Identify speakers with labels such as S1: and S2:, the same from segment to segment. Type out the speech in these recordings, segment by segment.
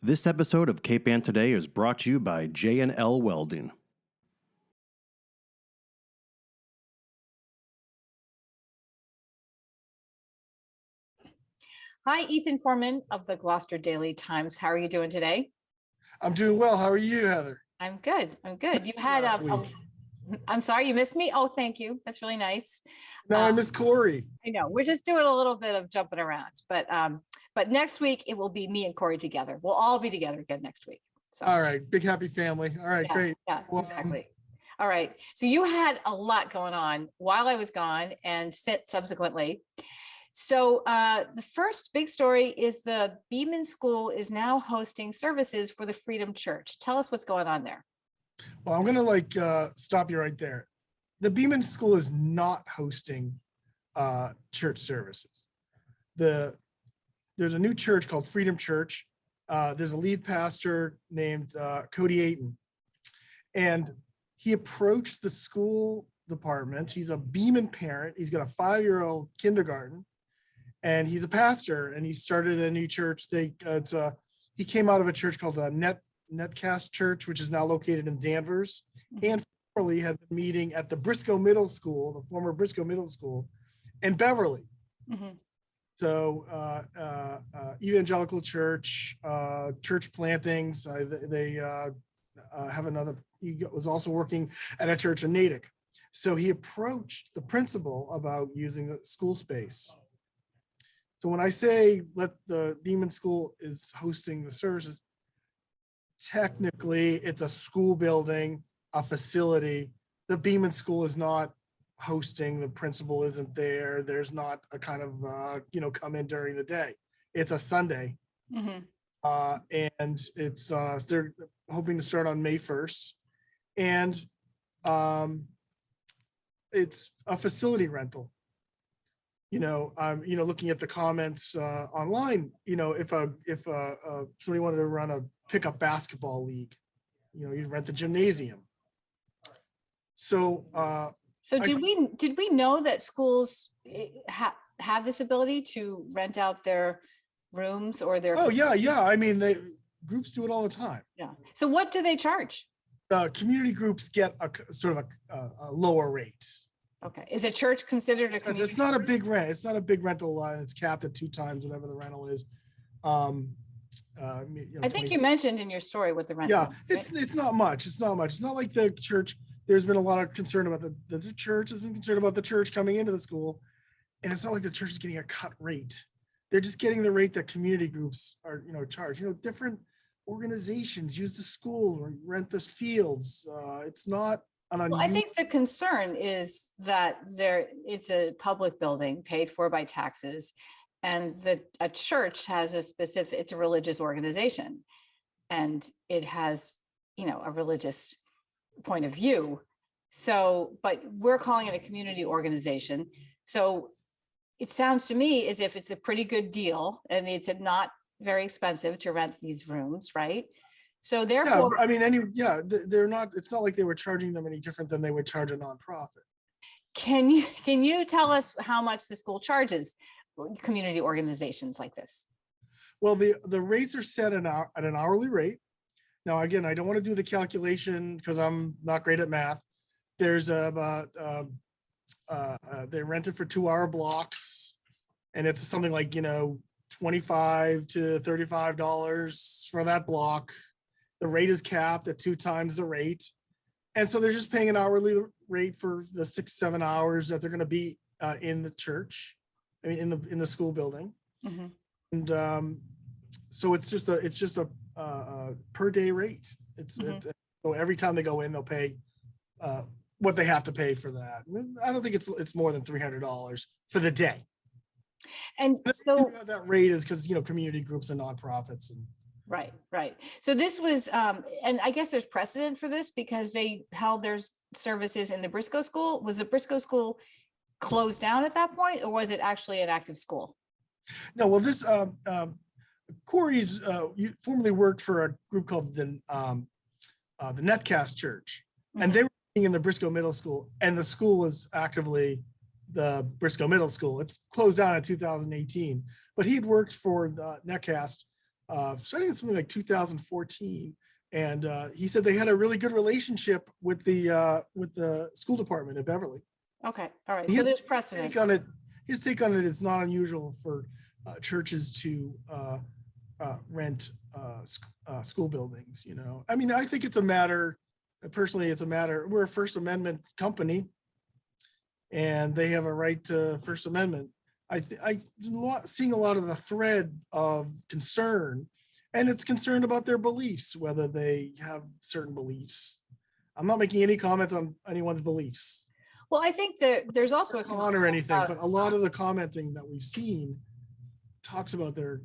S1: This episode of Cape Ann Today is brought to you by J&L Welding.
S2: Hi, Ethan Forman of the Gloucester Daily Times. How are you doing today?
S3: I'm doing well. How are you, Heather?
S2: I'm good. You had I'm sorry, you missed me. Oh, thank you. That's really nice.
S3: No, I miss Corey.
S2: I know we're just doing a little bit of jumping around, but next week it will be me and Corey together. We'll all be together again next week. So
S3: All right, big happy family. All right, great.
S2: Yeah,
S3: Well,
S2: exactly. All right. So you had a lot going on while I was gone and subsequently. So the first big story is the Beeman School is now hosting services for the Freedom Church. Tell us what's going on there.
S3: Well, I'm gonna stop you right there. The Beeman School is not hosting church services. There's a new church called Freedom Church. There's a lead pastor named Cody Ayton, and he approached the school department. He's a Beeman parent. He's got a 5-year-old kindergarten, and he's a pastor. And he started a new church. He came out of a church called Netcast Church, which is now located in Danvers, and formerly had been meeting at the Briscoe Middle School, the former Briscoe Middle School, in Beverly. Mm-hmm. So evangelical church, church plantings. They have another. He was also working at a church in Natick. So he approached the principal about using the school space. So when I say the Beeman School is hosting the services, technically it's a school building, a facility. The Beeman School is not hosting. The principal isn't there. There's not a kind of come in during the day. It's a Sunday. Mm-hmm. And it's they're hoping to start on May 1st, and it's a facility rental. Looking at the comments online, if somebody wanted to run a pickup basketball league, you'd rent the gymnasium. So did
S2: we know that schools have this ability to rent out their rooms or their?
S3: Oh yeah. I mean, groups do it all the time.
S2: Yeah. So what do they charge?
S3: Community groups get a sort of a lower rate.
S2: Okay. Is a church considered a community?
S3: It's not a big rent. It's not a big rental. It's capped at 2 times whatever the rental is.
S2: I think you mentioned in your story what the rent.
S3: Yeah, it's not much. It's not like the church. There's been a lot of concern about the church has been concerned about the church coming into the school, and it's not like the church is getting a cut rate. They're just getting the rate that community groups are charged. Different organizations use the school or rent the fields. It's not.
S2: Well, I think the concern is that it's a public building paid for by taxes, and a church has it's a religious organization, and it has, a religious point of view. So, but we're calling it a community organization. So it sounds to me as if it's a pretty good deal, and it's not very expensive to rent these rooms, right? So therefore,
S3: they're not. It's not like they were charging them any different than they would charge a nonprofit.
S2: Can you tell us how much the school charges community organizations like this?
S3: Well, the rates are set at an hourly rate. Now, again, I don't want to do the calculation because I'm not great at math. There's they rent it for 2-hour blocks, and it's something like $25 to $35 for that block. The rate is capped at 2 times the rate. And so they're just paying an hourly rate for the 6-7 hours that they're going to be in the church, in the school building. Mm-hmm. And so it's just a per day rate. So every time they go in, they'll pay what they have to pay for that. I don't think it's more than $300 for the day.
S2: And so
S3: that rate is because, community groups and nonprofits and.
S2: Right. So this was, and I guess there's precedent for this because they held their services in the Briscoe School. Was the Briscoe School closed down at that point, or was it actually an active school?
S3: No, well, this Corey's formerly worked for a group called the Netcast Church, mm-hmm. and they were in the Briscoe Middle School, and the school was actively the Briscoe Middle School. It's closed down in 2018, but he had worked for the Netcast starting in something like 2014. And he said they had a really good relationship with the school department in Beverly.
S2: Okay, all right, so there's precedent.
S3: His take on it is not unusual for churches to rent school buildings. I mean, I think it's a matter, personally, we're a First Amendment company and they have a right to First Amendment. I'm seeing a lot of the thread of concern, and it's concerned about their beliefs, whether they have certain beliefs. I'm not making any comment on anyone's beliefs.
S2: Well, I think that there's also a
S3: concern or anything, but a lot of the commenting that we've seen talks about their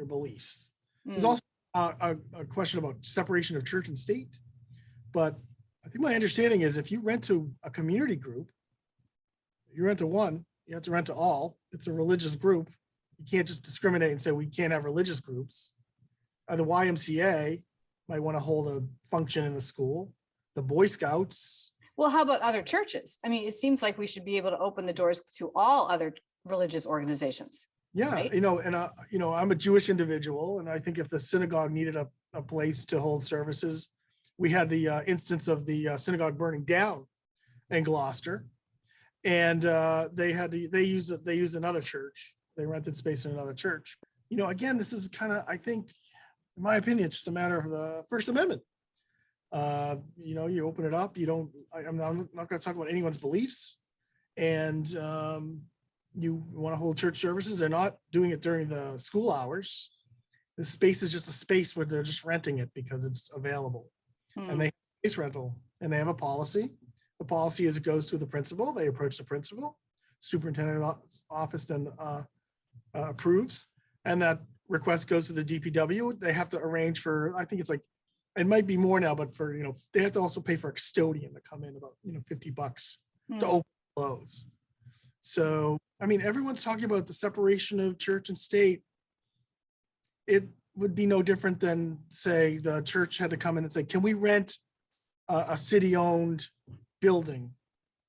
S3: beliefs. There's also a question about separation of church and state, but I think my understanding is if you rent to a community group, you rent to one, you have to rent to all. It's a religious group. You can't just discriminate and say we can't have religious groups. The YMCA might want to hold a function in the school. The Boy Scouts.
S2: Well, how about other churches? I mean, it seems like we should be able to open the doors to all other religious organizations.
S3: Yeah,
S2: right?
S3: I'm a Jewish individual, and I think if the synagogue needed a place to hold services, we had the instance of the synagogue burning down in Gloucester, and they used another church. They rented space in another church. Again, this is kind of, I think, in my opinion, it's just a matter of the First Amendment. You open it up. I'm not going to talk about anyone's beliefs, and you want to hold church services. They're not doing it during the school hours. The space is just a space where they're just renting it because it's available. And they have space rental, and they have a policy. The policy is it goes to the principal. They approach the principal. Superintendent office then approves, and that request goes to the DPW. They have to arrange for, I think it's like, it might be more now, but for, they have to also pay for a custodian to come in, about, $50 to open close. So, I mean, everyone's talking about the separation of church and state. It would be no different than, say, the church had to come in and say, can we rent a city-owned building?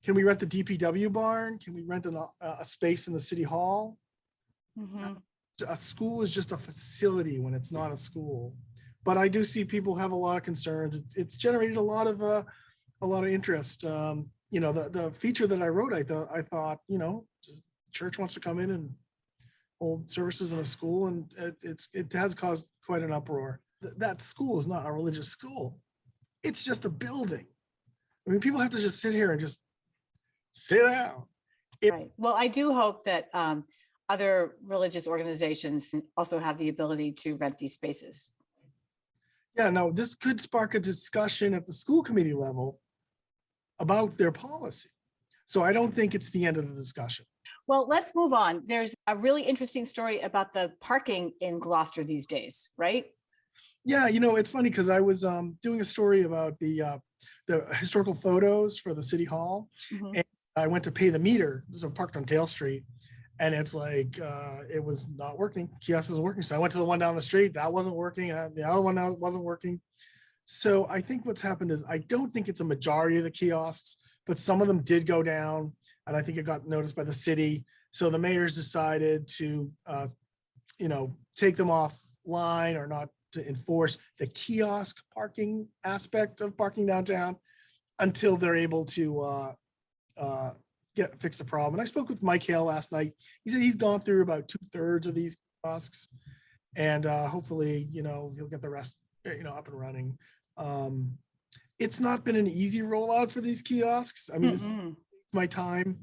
S3: Can we rent the DPW barn? Can we rent a space in the city hall?
S2: Mm-hmm.
S3: A school is just a facility when it's not a school. But I do see people have a lot of concerns. It's generated a lot of interest. The feature that I wrote, I thought, church wants to come in and hold services in a school, and it has caused quite an uproar. That school is not a religious school. It's just a building. I mean, people have to just sit here and just sit down.
S2: Right. Well, I do hope that other religious organizations also have the ability to rent these spaces.
S3: Yeah, no, this could spark a discussion at the school committee level about their policy. So I don't think it's the end of the discussion.
S2: Well, let's move on. There's a really interesting story about the parking in Gloucester these days, right?
S3: Yeah, it's funny because I was doing a story about the historical photos for the city hall, and I went to pay the meter. So parked on Dale Street, and it's like it was not working. Kiosk isn't working. So I went to the one down the street. That wasn't working. The other one wasn't working. So I think what's happened is I don't think it's a majority of the kiosks, but some of them did go down, and I think it got noticed by the city. So the mayors decided to, take them offline or not to enforce the kiosk parking aspect of parking downtown until they're able to fix the problem. And I spoke with Mike Hale last night. He said he's gone through about 2/3 of these kiosks, and hopefully, he'll get the rest, up and running. It's not been an easy rollout for these kiosks. I mean, this is my time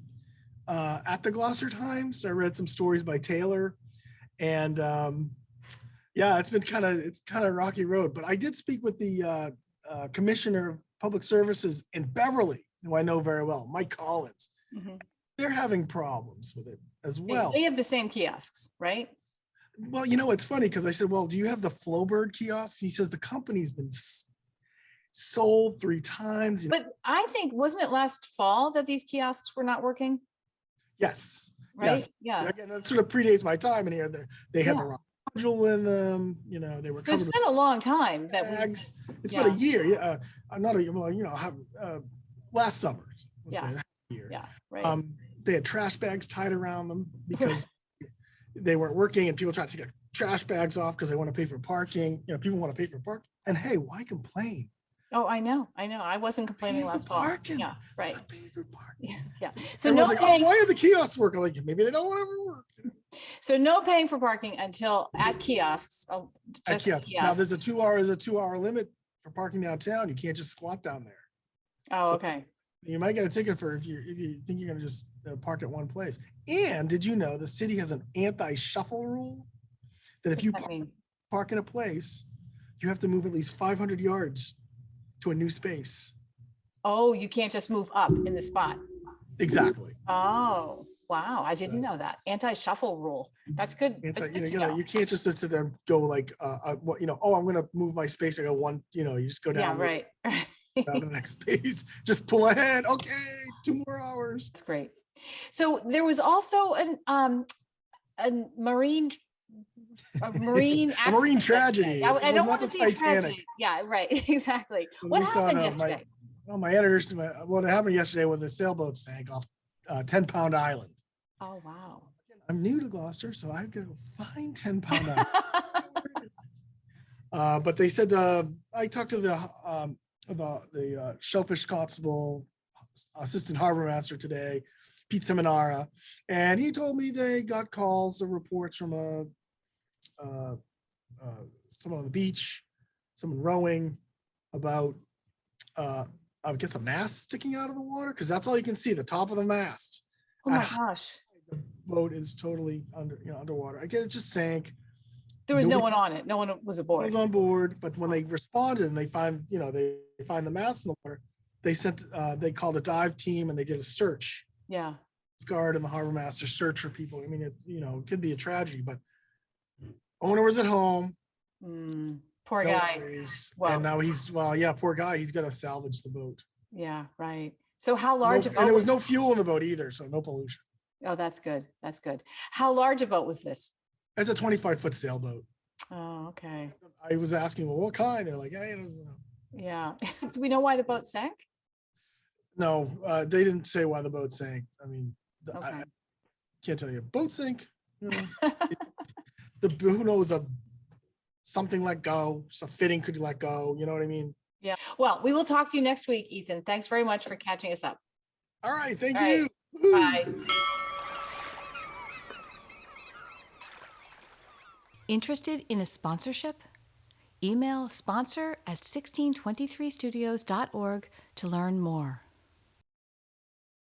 S3: at the Gloucester Times. I read some stories by Taylor, and it's been kind of rocky road. But I did speak with the Commissioner of Public Services in Beverly, who I know very well, Mike Collins. They're having problems with it as well.
S2: They have the same kiosks, right?
S3: Well, it's funny because I said, well, do you have the Flowbird kiosks? He says the company's been sold 3 times.
S2: But I think, wasn't it last fall that these kiosks were not working?
S3: Yes.
S2: Right?
S3: Yes.
S2: Yeah.
S3: Again, that sort of predates my time in here. They had the wrong module in them. They were.
S2: So it's been a long time that
S3: it's been a year. Yeah. Not a year. Well, last summer.
S2: Year. Yeah. Right.
S3: They had trash bags tied around them because they weren't working, and people tried to trash bags off because they want to pay for parking. People want to pay for parking. And hey, why complain?
S2: Oh, I know. I wasn't complaining
S3: Pay for
S2: last fall.
S3: parking.
S2: Yeah, right.
S3: Not paying for parking.
S2: Yeah. So
S3: Everyone's
S2: no
S3: like,
S2: paying,
S3: oh, why are the kiosks work? I'm like, maybe they don't want to work.
S2: so no paying for parking until at kiosks. Oh,
S3: At
S2: just
S3: kiosks. Now
S2: kiosks.
S3: there's a 2-hour limit for parking downtown. You can't just squat down there.
S2: Oh,
S3: So-
S2: okay.
S3: You might get a ticket for if you think you're gonna just park at one place. And did you know the city has an anti-shuffle rule that if
S2: What's
S3: you
S2: that mean?
S3: park in a place, you have to move at least 500 yards to a new space.
S2: Oh, you can't just move up in the spot.
S3: Exactly.
S2: Oh, wow. I didn't know that. Anti-shuffle rule. That's good. That's good to know.
S3: You can't just sit there and go like, oh, I'm gonna move my space. I go one, you just go
S2: Yeah,
S3: down,
S2: right.
S3: down the next space, just pull ahead. Okay, 2 more hours.
S2: That's great. So there was also a marine
S3: A
S2: accident
S3: marine
S2: yesterday.
S3: tragedy.
S2: I
S3: It
S2: don't
S3: was
S2: want
S3: not
S2: to
S3: the
S2: say
S3: Titanic.
S2: tragedy. Yeah, right. Exactly. What
S3: We saw
S2: happened
S3: my-
S2: yesterday?
S3: My editors, what happened yesterday was a sailboat sank off 10-pound island.
S2: Oh, wow.
S3: I'm new to Gloucester, so I have to go find 10-pound island. But they said I talked to the shellfish constable, assistant harbor master today, Pete Seminara, and he told me they got calls or reports from someone on the beach, someone rowing about I guess a mast sticking out of the water because that's all you can see, the top of the mast.
S2: Oh my
S3: Ah.
S2: gosh.
S3: The boat is totally underwater. I guess it just sank.
S2: There was no
S3: Nobody-
S2: one on it. No one was
S3: I
S2: aboard.
S3: was on board, but when they responded and they find, they find the mast in the water, they called a dive team and they did a search.
S2: Yeah.
S3: Guard and the harbor master search for people. I mean, it could be a tragedy, but owner was at home.
S2: Poor
S3: no
S2: guy.
S3: worries,
S2: Well-
S3: and now poor guy. He's got to salvage the boat.
S2: Yeah, right. So how large a
S3: And
S2: boat
S3: there was no fuel in the boat either, so no pollution.
S2: Oh, that's good. That's good. How large a boat was this?
S3: It's a 25-foot sailboat.
S2: Oh, okay.
S3: I was asking, well, what kind? They're like, hey, I don't know.
S2: Yeah. Do we know why the boat sank?
S3: No, they didn't say why the boat sank. I mean, I
S2: Okay.
S3: can't tell you. Boat sink. Who knows? Something let go. So fitting could let go. You know what I mean?
S2: Yeah. Well, we will talk to you next week, Ethan. Thanks very much for catching us up.
S3: All right. Thank
S2: All right.
S3: you. Woo.
S2: Bye.
S4: Interested in a sponsorship? Email sponsor@1623studios.org to learn more.